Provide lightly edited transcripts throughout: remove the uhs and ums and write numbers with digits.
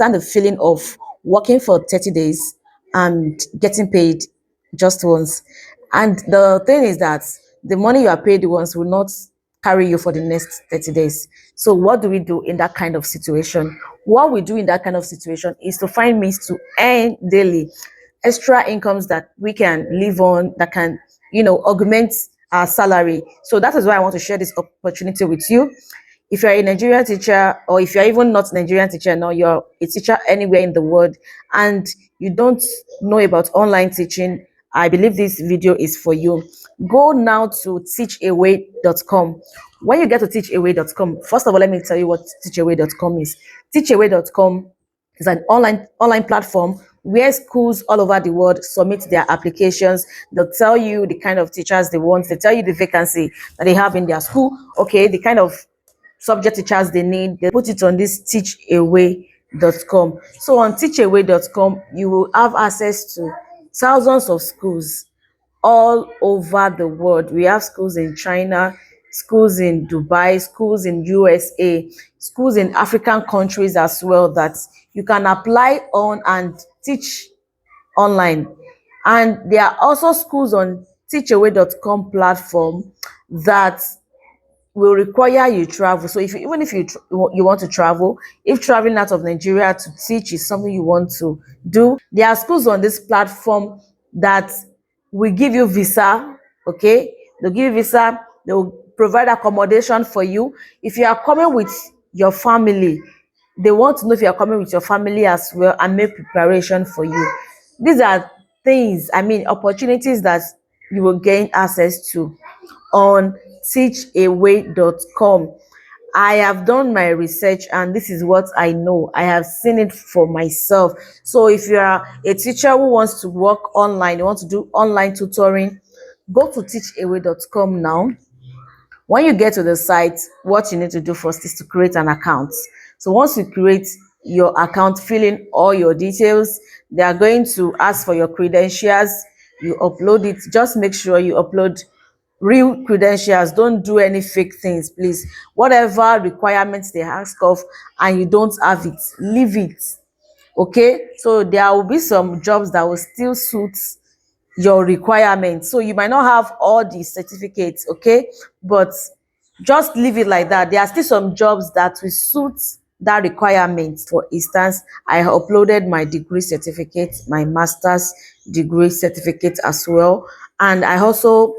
understand the feeling of working for 30 days and getting paid just once. And the thing is that the money you are paid once will not carry you for the next 30 days. So what do we do in that kind of situation? What we do in that kind of situation is to find means to earn daily extra incomes that we can live on, that can, augment our salary. So that is why I want to share this opportunity with you. If you're a Nigerian teacher, or if you're even not a Nigerian teacher, no, you're a teacher anywhere in the world, and you don't know about online teaching, I believe this video is for you. Go now to teachaway.com. When you get to teachaway.com, first of all, let me tell you what teachaway.com is. Teachaway.com is an online platform where schools all over the world submit their applications. They'll tell you the kind of teachers they want. They tell you the vacancy that they have in their school. Okay, the kind of subject teachers they need. They put it on this teachaway.com. So on teachaway.com, you will have access to thousands of schools all over the world. We have schools in China, schools in Dubai, schools in USA, schools in African countries as well, that you can apply on and teach online. And there are also schools on teachaway.com platform that will require you travel. So even if you want to travel, if traveling out of Nigeria to teach is something you want to do, there are schools on this platform that will give you visa. Okay, they'll give you visa, they'll provide accommodation for you. If you are coming with your family, they want to know if you are coming with your family as well, and make preparation for you. These are things, opportunities that you will gain access to on teachaway.com. I have done my research, and this is what I know. I have seen it for myself. So if you are a teacher who wants to work online, you want to do online tutoring, go to teachaway.com now. When you get to the site, what you need to do first is to create an account. So once you create your account, fill in all your details. They are going to ask for your credentials. You upload it. Just make sure you upload real credentials. Don't do any fake things, please. Whatever requirements they ask of and you don't have it, leave it. Okay, so there will be some jobs that will still suit your requirements. So you might not have all the certificates, okay, but just leave it like that. There are still some jobs that will suit that requirement. For instance, I uploaded my degree certificate, my master's degree certificate as well, and I also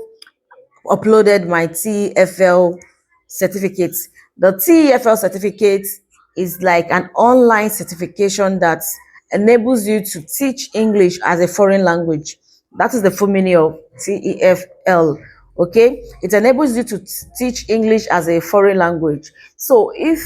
uploaded my TEFL certificate. The TEFL certificate is like an online certification that enables you to teach English as a foreign language. That is the full meaning of TEFL. Okay, it enables you to teach English as a foreign language. So if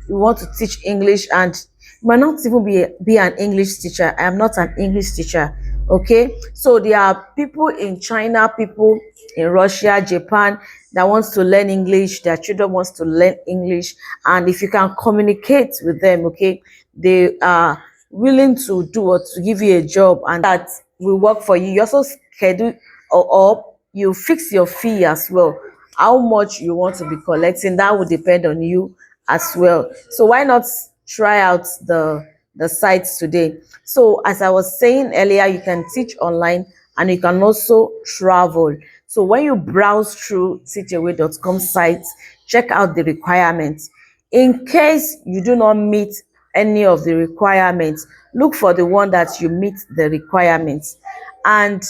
you want to teach English, and you might not even be an English teacher. I am not an English teacher. Okay, so there are people in China, people in Russia, Japan, that wants to learn English. Their children wants to learn English, and if you can communicate with them, okay, they are willing to do or to give you a job, and that will work for you. You also schedule or you fix your fee as well. How much you want to be collecting, that will depend on you as well. So why not try out the sites today? So as I was saying earlier, you can teach online and you can also travel. So when you browse through teachaway.com sites, check out the requirements. In case you do not meet any of the requirements, look for the one that you meet the requirements. And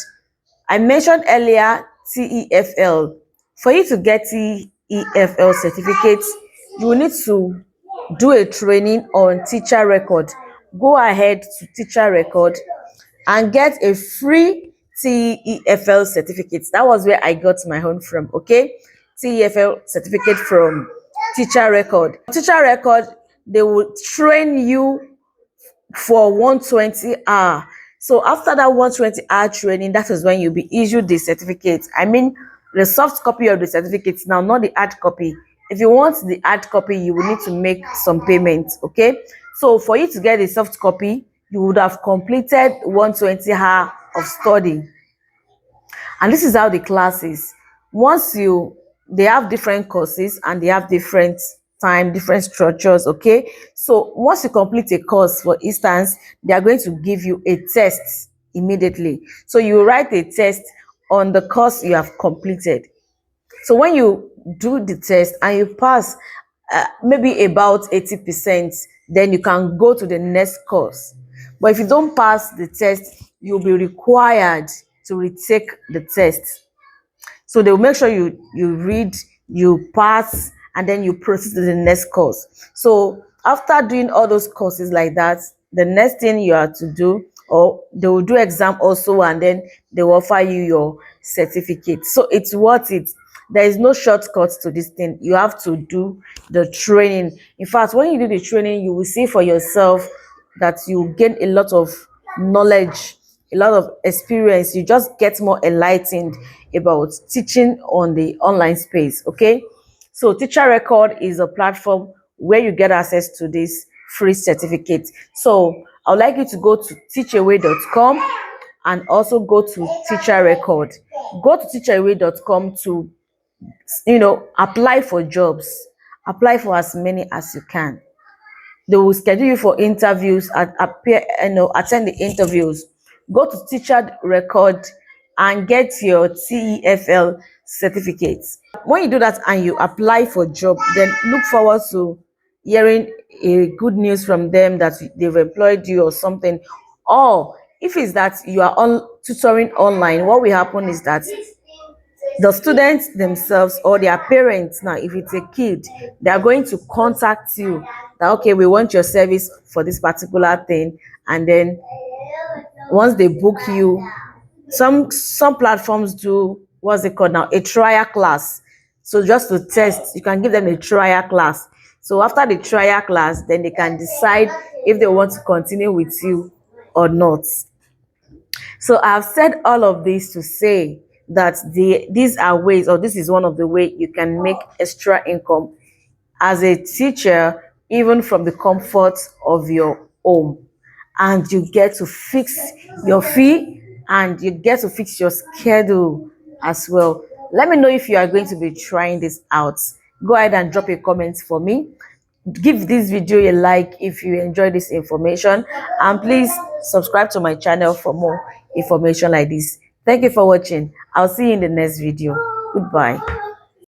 I mentioned earlier TEFL. For you to get TEFL certificates, you will need to do a training on Teacher Record. Go ahead to Teacher Record and get a free TEFL certificate. That was where I got my own from, okay? TEFL certificate from Teacher Record. Teacher Record, they will train you for 120 hours. So after that 120-hour training, that is when you'll be issued the certificate. I mean, the soft copy of the certificate now, not the hard copy. If you want the hard copy, you will need to make some payments, okay? So for you to get a soft copy, you would have completed 120 hours of study. And this is how the class is. They have different courses and they have different time, different structures. Okay, so once you complete a course, for instance, they are going to give you a test immediately. So you write a test on the course you have completed. So when you do the test and you pass maybe about 80%, then you can go to the next course. But if you don't pass the test, you'll be required to retake the test. So they will make sure you read, you pass, and then you proceed to the next course. So after doing all those courses like that, the next thing you have to do, or they will do exam also, and then they will offer you your certificate. So it's worth it. There is no shortcut to this thing. You have to do the training. In fact, when you do the training, you will see for yourself that you gain a lot of knowledge, a lot of experience. You just get more enlightened about teaching on the online space. Okay, so Teacher Record is a platform where you get access to this free certificate. So I would like you to go to teachaway.com and also go to Teacher Record. Go to teachaway.com to apply for jobs. Apply for as many as you can. They will schedule you for interviews, attend the interviews. Go to Teacher Record and get your TEFL certificates. When you do that and you apply for job, then look forward to hearing a good news from them that they've employed you or something. Or if it's that you are on tutoring online, what will happen is that the students themselves or their parents, now if it's a kid, they are going to contact you that, okay, we want your service for this particular thing. And then once they book you, some platforms do, what's it called now, a trial class. So just to test, you can give them a trial class. So after the trial class, then they can decide if they want to continue with you or not. So I've said all of this to say that these are ways, or this is one of the way you can make extra income as a teacher, even from the comfort of your home. And you get to fix your fee, and you get to fix your schedule as well. Let me know if you are going to be trying this out. Go ahead and drop a comment for me. Give this video a like if you enjoy this information, and please subscribe to my channel for more information like this. Thank you for watching. I'll see you in the next video. Goodbye.